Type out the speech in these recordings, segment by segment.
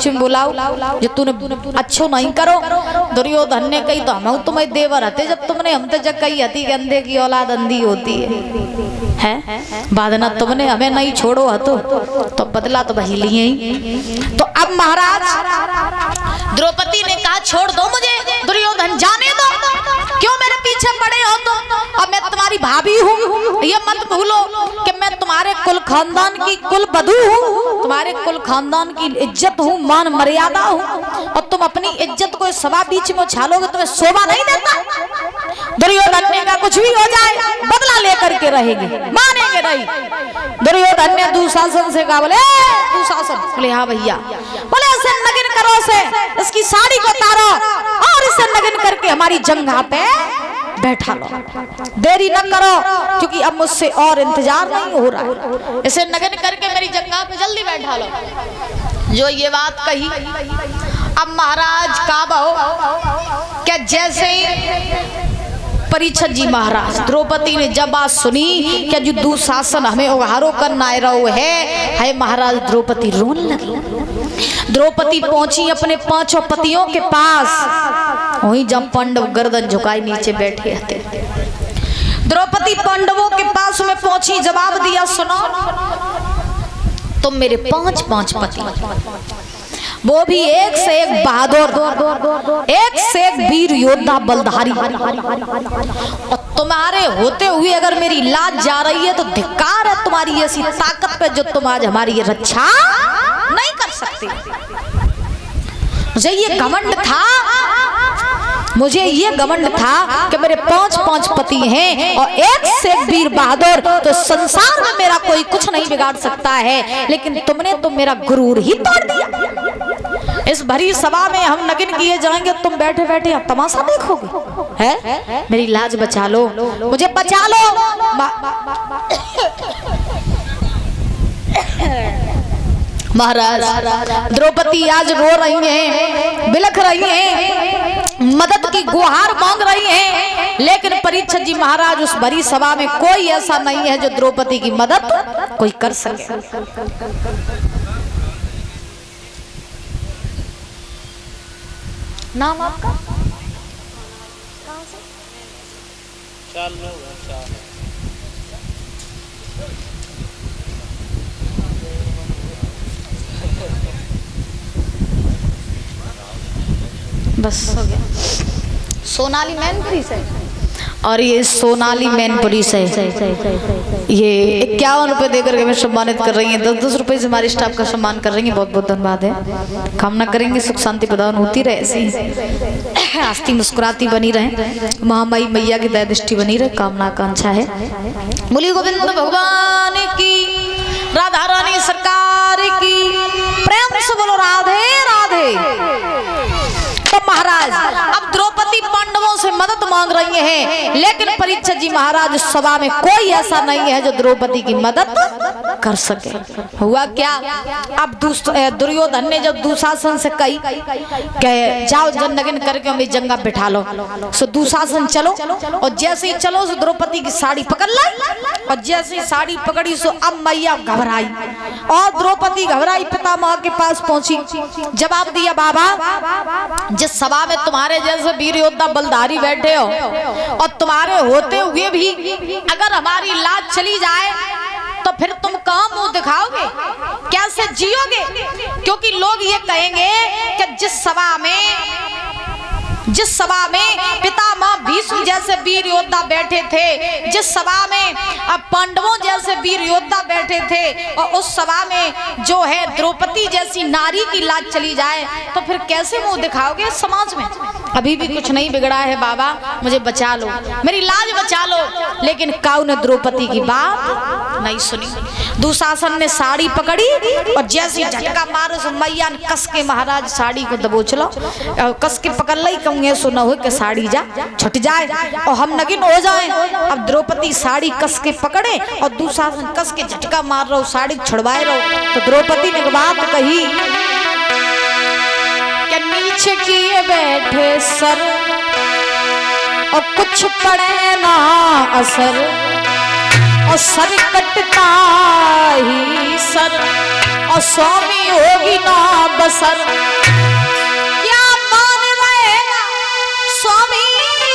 बीच में बुलाओ जो तूने अच्छो नहीं करो। दुर्योधन ने कही तो हम तुम्हें देवर हते जब तुमने हम तो जग कही हती अंधे की औलाद अंधी होती है बादना तुमने हमें नहीं छोड़ो हतो तो बदला तो वही लिए ही। तो अब महाराज द्रौपदी ने कहा छोड़ दो मुझे, दुर्योधन जाने दो, क्यों मेरे पीछे पड़े हो तुम? अब मैं तुम्हारी भाभी हूँ, ये मत भूलो कि मैं तुम्हारे कुल खानदान की कुल बधू हूँ, तुम्हारे कुल खानदान की इज्जत हूँ, मान मर्यादा हूँ, और तुम अपनी इज्जत को सभा बीच में उछालोगे तुम्हें शोभा नहीं देता। दुर्योधन ने कहा कुछ भी हो जाए बदला लेकर के रहेंगे, मानेंगे नहीं। दुर्योधन ने दुशासन से कहा, बोले दुशासन, बोले हाँ भैया, बोले इसे नगिन करो, से इसकी साड़ी को उतारो और इसे नगिन करके हमारी जंघा पे बैठा लो, देरी न करो क्योंकि अब मुझसे और इंतजार नहीं हो रहा है, इसे नगिन करके मेरी जंघा पे जल्दी बैठा लो। जो ये बात कही, अब महाराज काबा हो क्या जैसे परीक्षित जी महाराज द्रौपदी ने जब बात सुनी क्या जो दुशासन हमें उघारो करना है महाराज द्रौपदी रोने लगी। द्रौपदी पहुंची अपने पांचों पतियों के पास, वहीं जब पांडव गर्दन झुकाई नीचे बैठे थे। द्रौपदी पांडवों के पास में पहुंची, जवाब दिया सुनो तुम मेरे पांच पति, वो भी एक से एक बहादुर, एक से एक वीर योद्धा बलधारी, और तुम्हारे होते हुए अगर मेरी लाज जा रही है तो धिक्कार है तुम्हारी ऐसी ताकत पे जो तुम आज हमारी रक्षा नहीं कर सकते। मुझे ये घमंड था कि मेरे पांच पति हैं और एक से एक वीर बहादुर, तो संसार में मेरा कोई कुछ नहीं बिगाड़ सकता है, लेकिन तुमने तो मेरा गुरूर ही तोड़ दिया। इस भरी सभा में हम नगिन किए जाएंगे, तुम बैठे बैठे अब तमाशा देखोगे, है? मेरी लाज बचा लो, मुझे बचा लो। महाराज द्रौपदी आज रो रही हैं, बिलख रही हैं, मदद की गुहार मांग रही हैं, लेकिन परीक्षित जी महाराज उस भरी सभा में कोई ऐसा नहीं है जो द्रौपदी की मदद कोई कर सके। नाम आपका? बस हो गया। सोनाली मैनपुरी से, और ये सोनाली मैनपुरी से ये 51 रुपए देकर के हमें सम्मानित कर रही हैं, 10-10 रुपए से हमारे स्टाफ का सम्मान कर रही हैं। बहुत बहुत धन्यवाद है। कामना करेंगे सुख शांति प्रदान होती रहे, ऐसी हंसती मुस्कुराती बनी रहे, महामाई मैया की दया दृष्टि बनी रहे, कामना आकांक्षा है। बोलिए गोविंद भगवान की, राधा रानी सरकार की, प्रेम से बोलो राधे राधे। तो महाराज अब द्रौपदी पांडवों से मदद मांग रही हैं, लेकिन परीक्षित जी महाराज सभा में कोई ऐसा नहीं है जो द्रौपदी की मदद कर सके। हुआ क्या, अब दुर्योधन ने जब दुशासन से कही कि जाओ नगिन करके हमें जंगा बिठा लो, सो दुशासन चलो, और जैसे ही चलो सो द्रौपदी की साड़ी पकड़ लाई, और जैसे ही साड़ी पकड़ी सो अब मैया घबराई, और द्रौपदी घबराई पितामह के पास पहुंची, जवाब दिया बाबा जिस सभा में तुम्हारे जैसे वीर योद्धा बलधारी बैठे हो, और तुम्हारे होते हुए भी अगर हमारी लाज चली जाए तो फिर तुम कहाँ मुंह दिखाओगे, कैसे जियोगे? क्योंकि लोग ये कहेंगे कि जिस सभा में पितामह भीष्म जैसे वीर योद्धा बैठे थे, जिस सभा में अब पांडवों जैसे वीर योद्धा बैठे थे, और उस सभा में जो है द्रौपदी जैसी नारी की लाज चली जाए तो फिर कैसे मुंह दिखाओगे समाज में? अभी भी कुछ नहीं बिगड़ा है बाबा, मुझे बचा लो, मेरी लाज बचा लो। लेकिन काऊ ने द्रौपदी की बात नहीं सुनी। दुशासन ने साड़ी पकड़ी और जैसे झटका मारो सो मैया ने कस के महाराज साड़ी को दबोच लो, कस के पकड़ ली, कहूँगे सुना हो कि साड़ी जा छुट जाए और हम नगिन हो जाए। अब द्रौपदी साड़ी कस के पकड़े और दुशासन कस के झटका मार रहा, साड़ी छुड़वाए रहो। तो द्रौपदी ने बात कही कि नीचे किए बैठे सर और कुछ पड़े ना असर, और सर कटता ही सर और स्वामी होगी ना बसर। क्या मान रहेगा स्वामी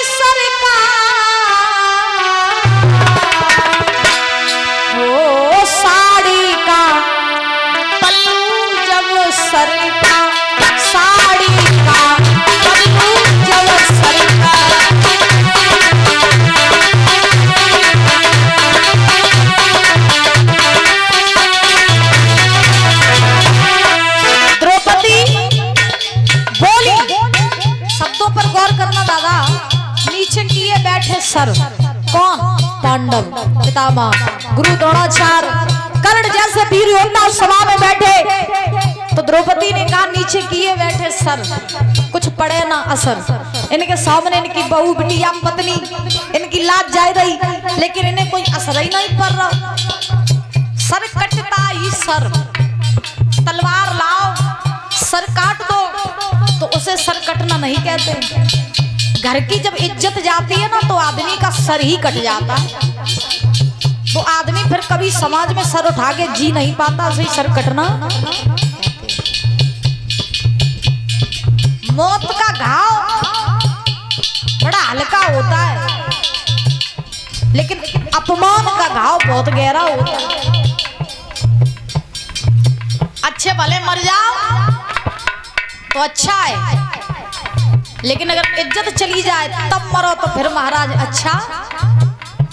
सरकार, ओ साड़ी का पल्लू जब सरका, साड़ी का पल्लू जब सरका। सर कौन? पांडव पितामह गुरु द्रोणाचार्य कर्ण जैसे वीर योद्धा सभा में बैठे तो द्रौपदी ने कहा नीचे किए बैठे सर, कुछ पड़े ना असर। इनके सामने इनकी बहू बिटिया पत्नी इनकी लाज जा रही, लेकिन इन्हें कोई असर ही नहीं पड़ रहा। सर कटता ही सर, तलवार लाओ सर काट दो, तो उसे सर कटना नहीं कहते। घर की जब इज्जत जाती है ना तो आदमी का सर ही कट जाता है। तो आदमी फिर कभी समाज में सर उठा के जी नहीं पाता, सही सर कटना। मौत का घाव बड़ा हल्का होता है, लेकिन अपमान का घाव बहुत गहरा होता है। अच्छे भले मर जाओ तो अच्छा है, लेकिन अगर इज्जत चली जाए तब मरो तो फिर महाराज अच्छा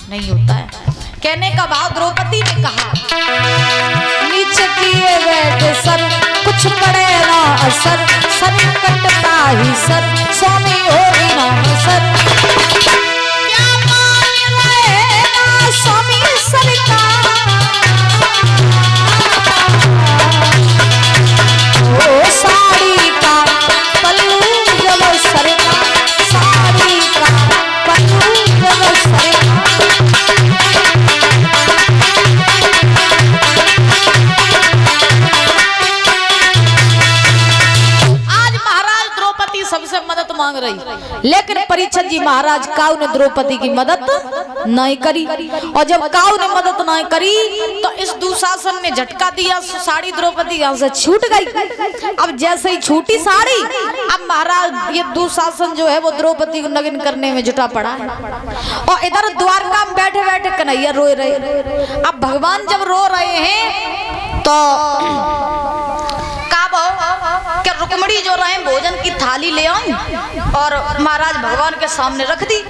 नहीं होता है। कहने का भाव द्रौपदी ने कहा नीचे किए बैठे सर, कुछ पड़े ना असर, सर कटता ही सर, स्वामी होगी ना सर। क्या मान रहेगा स्वामी सरकार, ओ साड़ी का पल्लू जब सरका, साड़ी का पल्लू जब सरका। आज महाराज द्रौपदी सबसे मदद मांग रही, लेकिन परीक्षित जी महाराज काऊ ने द्रौपदी की मदद नहीं करी। और जब काऊ ने मदद नहीं करी तो इस दुशासन ने झटका दिया, साड़ी द्रौपदी यहाँ से छूट गई। अब जैसे ही छूटी साड़ी, अब महाराज ये दुशासन जो है वो द्रौपदी को नग्न करने में जुटा पड़ा है। और इधर द्वारका में बैठे बैठे कन्हैया रो रहे। अब भगवान जब रो रहे हैं तो क्या रुक्मणी जो रहे भोजन की थाली ले आई और महाराज भगवान के सामने रख दी।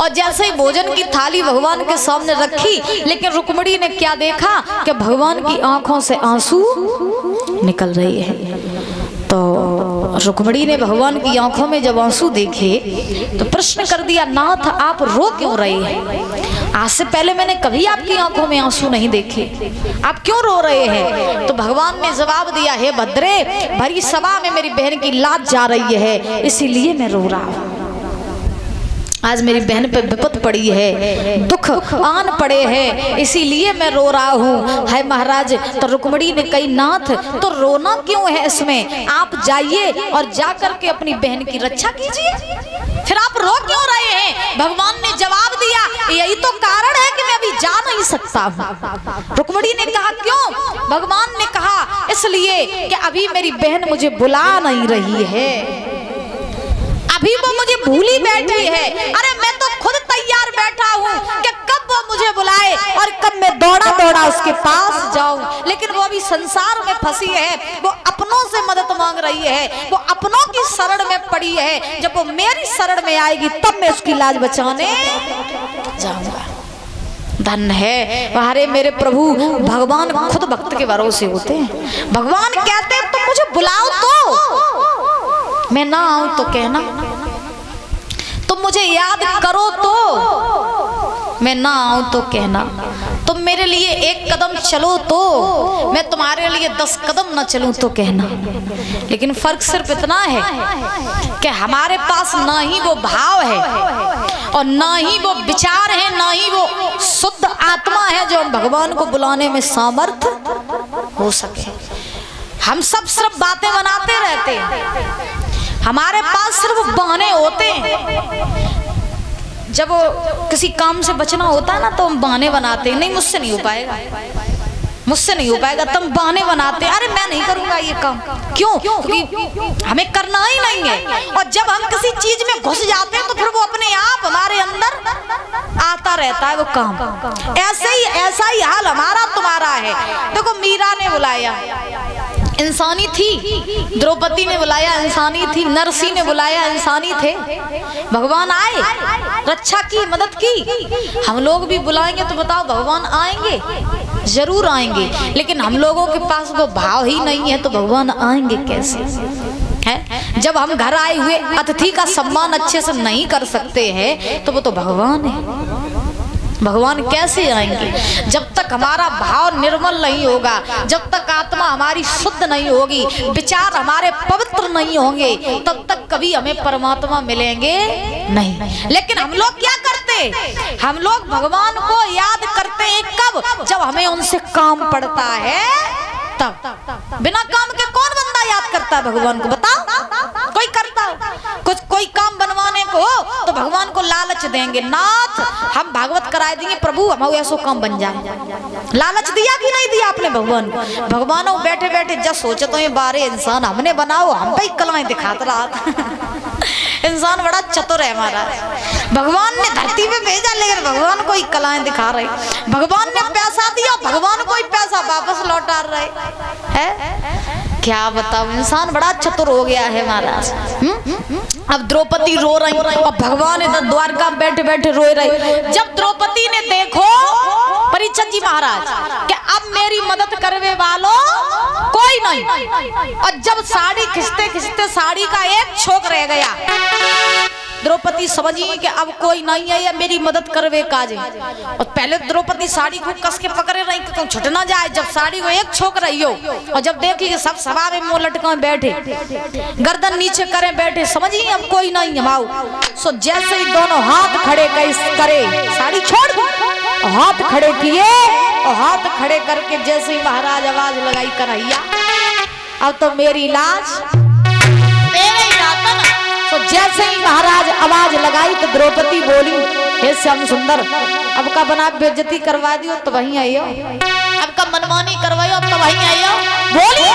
और जैसे ही भोजन की थाली भगवान के सामने रखी, लेकिन रुक्मणी ने क्या देखा कि भगवान की आंखों से आंसू निकल रही है। तो रुक्मणी ने भगवान की आंखों में जब आंसू देखे तो प्रश्न कर दिया, नाथ आप रो क्यों रहे हैं? आज से पहले मैंने कभी आपकी आंखों में आंसू नहीं देखे, आप क्यों रो रहे हैं? तो भगवान ने जवाब दिया, हे भद्रे, भरी सभा में मेरी बहन की लाज जा रही है, इसीलिए मैं रो रहा हूँ। आज मेरी बहन पे विपत पड़ी है, दुख आन पड़े हैं, इसीलिए मैं रो रहा हूँ। है महाराज, तो रुक्मणी ने कही, नाथ तो रोना क्यों है इसमें, आप जाइए और जा करके अपनी बहन की रक्षा कीजिए, फिर आप रो क्यों रहे हैं? भगवान ने जवाब दिया, यही तो कारण है कि मैं अभी जा नहीं सकता हूँ। रुक्मणी ने कहा क्यों? भगवान ने कहा इसलिए कि अभी मेरी बहन मुझे बुला नहीं रही है, अभी वो मुझे भूली बैठी है। अरे मैं तो खुद तैयार बैठा हूँ कि कब वो मुझे बुलाए और कब मैं दौड़ा दौड़ा उसके पास जाऊं, लेकिन वो अभी संसार में फंसी है, वो अपनों से मदद मांग रही है, वो अपनों की शरण में पड़ी है। जब वो मेरी शरण में आएगी तब मैं उसकी लाज बचाने जाऊंगा। धन है हमारे मेरे प्रभु भगवान खुद भक्त के भरोसे होते हैं। भगवान कहते हैं तुम मुझे बुलाओ तो मैं ना आऊं तो कहना, तुम मुझे याद करो तो मैं ना आऊं तो कहना, तुम मेरे लिए एक कदम चलो तो मैं तुम्हारे लिए 10 कदम न चलूं तो कहना। लेकिन फर्क सिर्फ इतना है कि हमारे पास ना ही वो भाव है और ना ही वो विचार है, ना ही वो शुद्ध आत्मा है जो हम भगवान को बुलाने में सामर्थ हो सके। हम सब सिर्फ बातें बनाते रहते हैं, हमारे पास सिर्फ बहाने होते हैं। जब किसी काम से बचना होता है ना तो हम बहाने बनाते हैं, नहीं मुझसे नहीं हो पाएगा, मुझसे नहीं हो पाएगा, तुम बहाने बनाते, अरे मैं नहीं करूंगा ये काम। क्यों? क्योंकि हमें करना ही नहीं है। और जब हम किसी चीज में घुस जाते हैं तो फिर वो अपने आप हमारे अंदर आता रहता है वो काम। ऐसा ही हाल हमारा तुम्हारा है। देखो मीरा ने बुलाया, इंसानी थी, द्रौपदी ने बुलाया, इंसानी थी, नरसी ने बुलाया, इंसानी थे, भगवान आए, रक्षा की, मदद की। हम लोग भी बुलाएंगे तो बताओ भगवान आएंगे? जरूर आएंगे, लेकिन हम लोगों के पास वो भाव ही नहीं है तो भगवान आएंगे कैसे? है जब हम घर आए हुए अतिथि का सम्मान अच्छे से नहीं कर सकते हैं तो वो तो भगवान है। भगवान कैसे आएंगे? जब तक हमारा भाव निर्मल नहीं होगा, जब तक आत्मा हमारी शुद्ध नहीं होगी, विचार हमारे पवित्र नहीं होंगे, तब तक कभी हमें परमात्मा मिलेंगे नहीं। लेकिन हम लोग क्या करते? हम लोग भगवान को याद करते हैं कब? जब हमें उनसे काम पड़ता है तब। बिना काम के कौन बंदा याद करता है भगवान को? बताओ, कोई करता हो? कुछ कोई काम बनवाने को तो भगवान को लालच देंगे, नाथ हम भागवत कराए देंगे, प्रभु हम ऐसा काम बन जाए। लालच दिया कि नहीं दिया आपने भगवान को? भगवान बैठे बैठे जब सोचे तो ये बारे इंसान हमने बनाओ, हम भाई कलाएं दिखाता रहा। इंसान बड़ा चतुर है हमारा। भगवान ने धरती पे भेजा लेकिन भगवान को ही कलाएं दिखा रहे। भगवान ने पैसा दिया, भगवान को ही पैसा वापस लौटा रहे हैं। क्या बताओ, इंसान बड़ा चतुर हो गया है महाराज। अब द्रौपदी रो रही और भगवान इधर द्वारका में बैठे बैठे रो रहे। जब द्रौपदी ने देखो परीक्षित जी महाराज कि अब मेरी मदद करने वालों कोई नहीं, और जब साड़ी खिंचते खिंचते साड़ी का एक छोक रह गया, द्रौपदी समझी कि अब कोई नहीं है, या मेरी मदद करवे काज। और पहले द्रौपदी साड़ी को कस के पकड़े रही कि तुम छुट ना जाए। जब साड़ी को एक छोक रही हो और जब देखी कि सब सभा में मुंह लटका बैठे, गर्दन नीचे करे बैठे, समझी अब कोई नहीं है। सो जैसे ही दोनों हाथ खड़े करे, साड़ी छोड़ दो, हाथ खड़े किए और हाथ खड़े करके जैसे ही महाराज आवाज लगाई, कन्हैया अब तो मेरी लाज तो जैसे ही महाराज आवाज लगाई तो द्रौपदी बोली, हे श्याम सुंदर अब का बना बेइज्जती करवा दियो तो वहीं आइयो, अब का मनमानी करवाइयो तो वहीं आइयो। बोली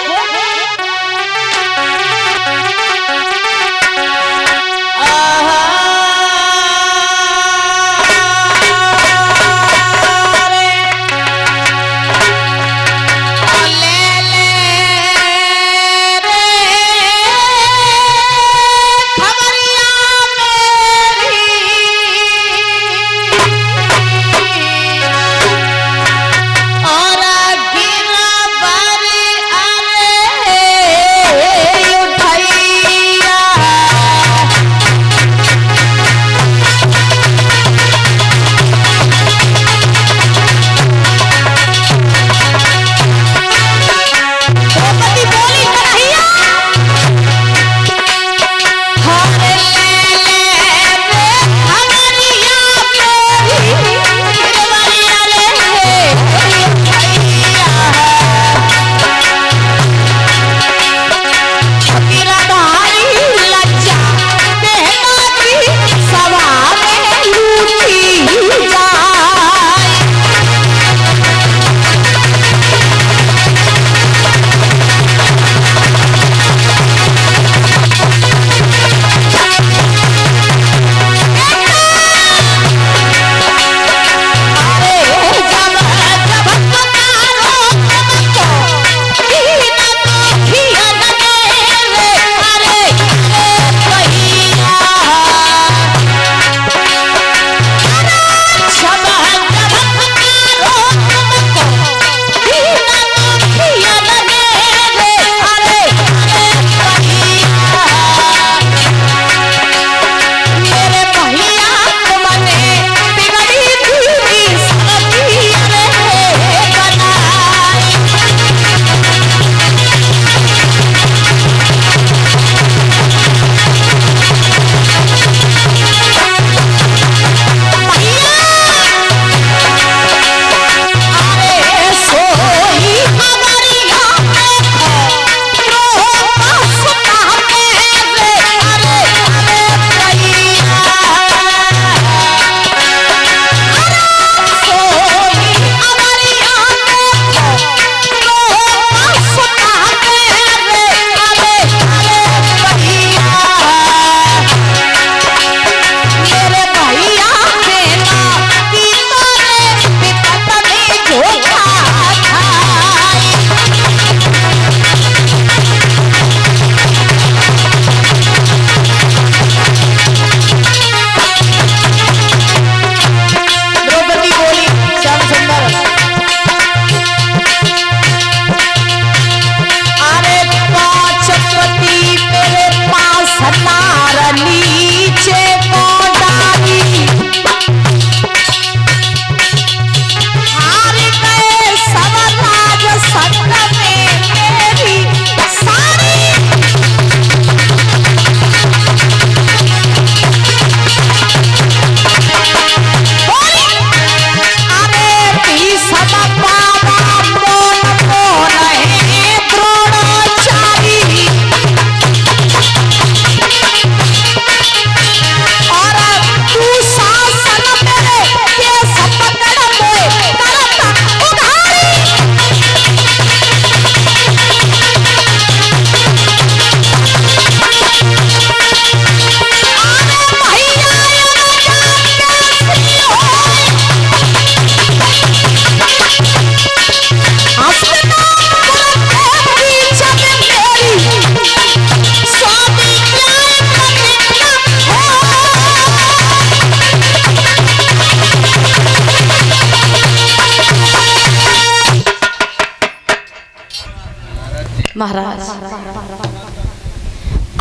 महाराज।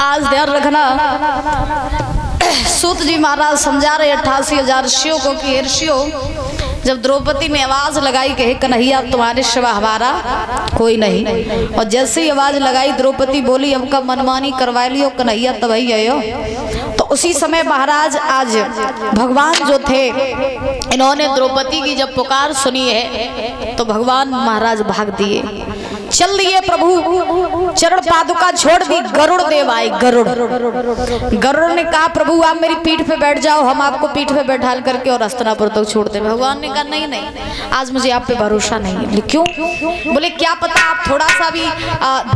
आज ध्यान रखना, सूत जी महाराज समझा रहे 88,000 ऋषियों को कि ऋषियों, जब द्रौपदी ने आवाज लगाई कि कन्हैया तुम्हारे सिवा हमारा कोई नहीं, और जैसे ही आवाज लगाई द्रौपदी बोली अब का मनमानी करवा लियो कन्हैया तभी आयो, तो उसी समय महाराज आज भगवान जो थे इन्होंने द्रौपदी की जब पुकार सुनी है तो भगवान महाराज भाग दिए, चल दिए प्रभु, चरण पादुका छोड़ दी, गरुड़ देव आए। गरुड़ ने कहा प्रभु आप मेरी पीठ पे बैठ जाओ, हम आपको पीठ पे बैठाल करके और हस्तिनापुर तक छोड़ दे। भगवान ने कहा नहीं नहीं, आज मुझे आप पे भरोसा नहीं है। बोले क्यों? बोले क्या पता आप थोड़ा सा भी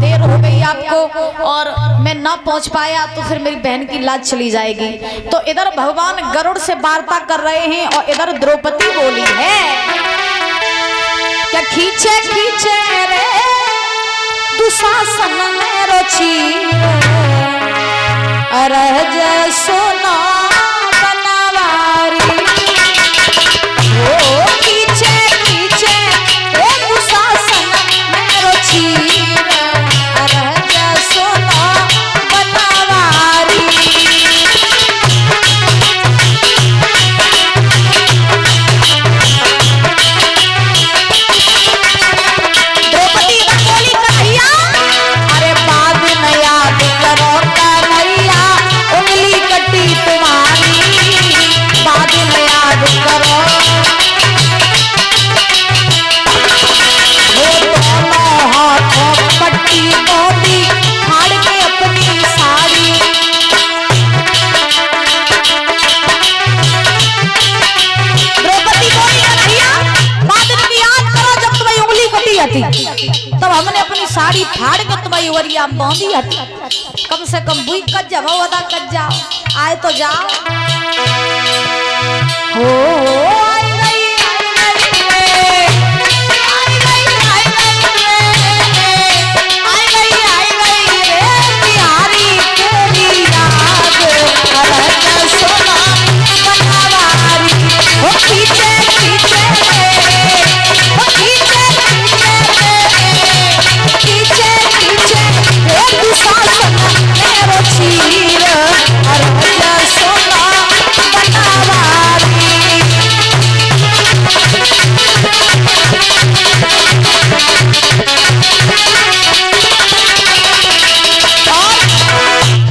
देर हो गई आपको और मैं ना पहुंच पाया तो फिर मेरी बहन की लाज चली जाएगी। तो इधर भगवान गरुड़ से वार्ता कर रहे हैं और इधर द्रौपदी बोली है क्या खींचे खींचे रे दुशासन मेरो चीर, रह जय सोना बनवारी। ओ खींचे खींचे रे दुशासन मेरो चीर, रह जय सोना बनवारी। द्रौपदी बोली कन्हैया, अरे बाद न याद करो कन्हैया, उंगली कटी तुम्हारी, बाद न याद करो। वो दोनों हाथों पट्टी मोती फाड़ के अपनी साड़ी। द्रौपदी बोली कन्हैया बाद में याद करो जब तुम्हारी उंगली कटी हती, तब हमने अपनी साड़ी फाड़ के तुम्हारी उरिया बांधी हती। कम से कम बुई कज जाओ, अदा कज जाओ, आए तो जाओ। हो आई गई रे, आई गई रे बिहारी तेरी याद, अरे सोना बनवारी। हो खींचे खींचे हो खींचे खींचे खींचे रे दुशासन मेरो चीर, अरे सोना बनवारी।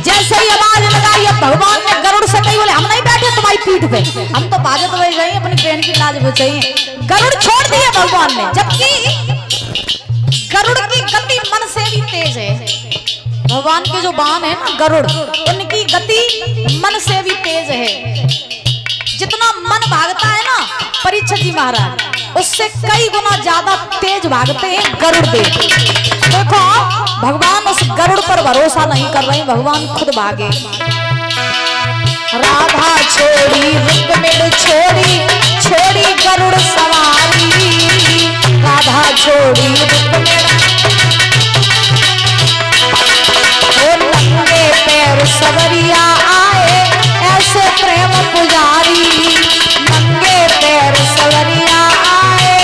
जैसे ही आवाज लगाई अब भगवान ने गरुड़ से कही, बोले हम नहीं बैठे तुम्हारी पीठ पे, हम तो बाजत बज गए अपनी बहन की लाज बचाइए। गरुड़ छोड़ दिए भगवान ने, जबकि गरुड़ की गति मन से भी तेज है। भगवान के जो बाण है ना गरुड़, उनकी गति मन से भी तेज है। जितना मन भागता है ना परीक्षित जी महाराज, उससे कई गुना ज्यादा तेज भागते हैं गरुड़ देव। देखो भगवान उस गरुड़ पर भरोसा नहीं कर रहे, भगवान खुद भागे। राधा छोड़ी रुक्मिणी छोड़ी, छोड़ी गरुड़ सवारी, राधा छोड़ी रुक्मिणी। ओ नंगे पैर सवरिया आए ऐसे प्रेम पुजारी, नंगे पैर सवरिया आए।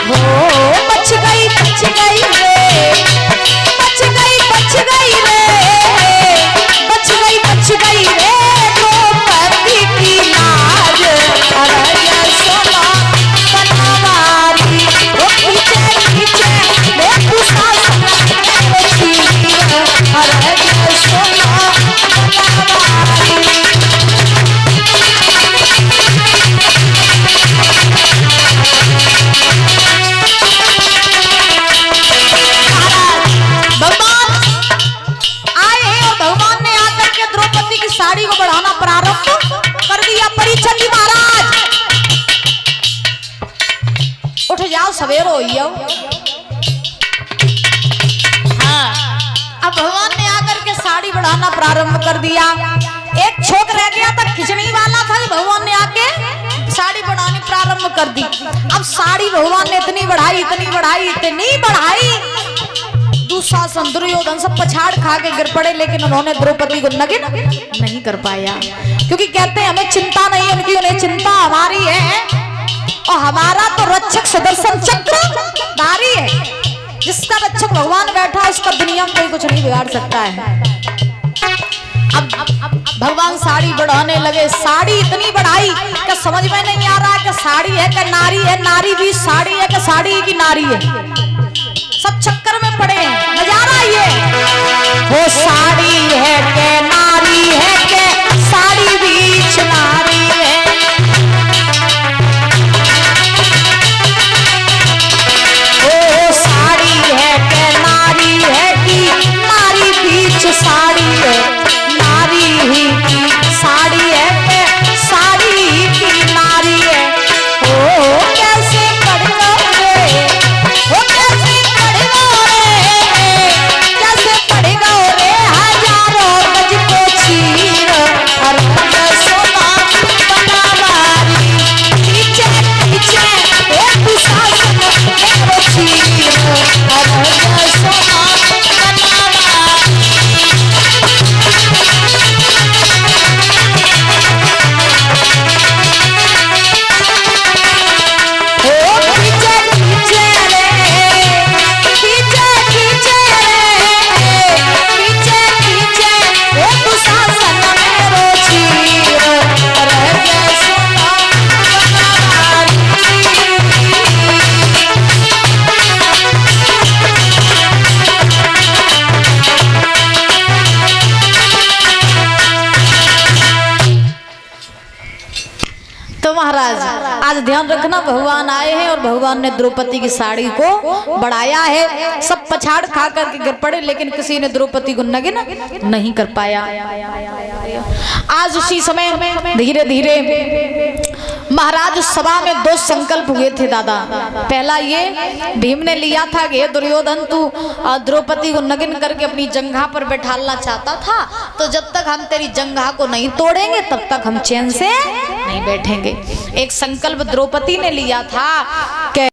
हो बच गई रे, बच गई रे, बच गई रे द्रौपदी की लाज, अरे सोना बनवारी। ओ खींचे खींचे रे दुशासन मेरो चीर, अरे सोना बनवारी। भगवान आए हैं और भगवान ने आकर के द्रौपदी की साड़ी को बढ़ाना प्रारंभ कर दिया। परीक्षित जी महाराज उठ जाओ, सवेर हो जाओ। हाँ, अब भगवान ने आकर के साड़ी बढ़ाना प्रारंभ कर दिया। एक छोक रह गया था खिंचने वाला था, भगवान ने आके साड़ी बढ़ानी प्रारंभ कर दी। अब साड़ी भगवान ने इतनी बढ़ाई इतनी बढ़ाई इतनी बढ़ाई, दुशासन दुर्योधन सब पछाड़ खा के गिर पड़े, लेकिन उन्होंने द्रौपदी को नगिन नहीं कर पाया। क्योंकि कहते हैं हमें चिंता नहीं उनकी, उन्हें चिंता हमारी है, और हमारा तो रक्षक सुदर्शन चक्र धारी है। जिसका रक्षक भगवान बैठा है उसका दुनिया में कोई कुछ नहीं बिगाड़ सकता है। अब भगवान साड़ी बढ़ाने लगे, साड़ी इतनी बढ़ाई कि समझ में नहीं आ रहा कि साड़ी है कि नारी है, नारी भी साड़ी है कि साड़ी की नारी है, सब चक्कर में पड़े हैं। नजारा ये हो साड़ी है के नारी है के साड़ी बीच नारी है, ओ साड़ी है के नारी है कि नारी बीच साड़ी है, नारी ही की साड़ी है के साड़ी की नारी है। ओ कैसे पढ़ो रे, ओ कैसे पढ़ो रे, कैसे पढ़ेगा रे हजारों गज को चीर और सोना बनावारी पीछे पीछे एक दुशासन मेरो चीर और सोना बनावारी। तो महाराज आज ध्यान रखना, भगवान आए हैं और भगवान ने द्रौपदी की साड़ी को बढ़ाया है। सब पछाड़ खा करके गिर पड़े लेकिन किसी ने द्रौपदी को नगिन नहीं कर पाया। आज उसी समय धीरे धीरे महाराज सभा में दो संकल्प हुए थे दादा। पहला ये भीम ने लिया था कि दुर्योधन तू द्रौपदी को नगिन करके अपनी जंघा पर बैठालना चाहता था, तो जब तक हम तेरी जंघा को नहीं तोड़ेंगे तब तक हम चैन से नहीं बैठेंगे। एक संकल्प द्रौपदी ने लिया था कि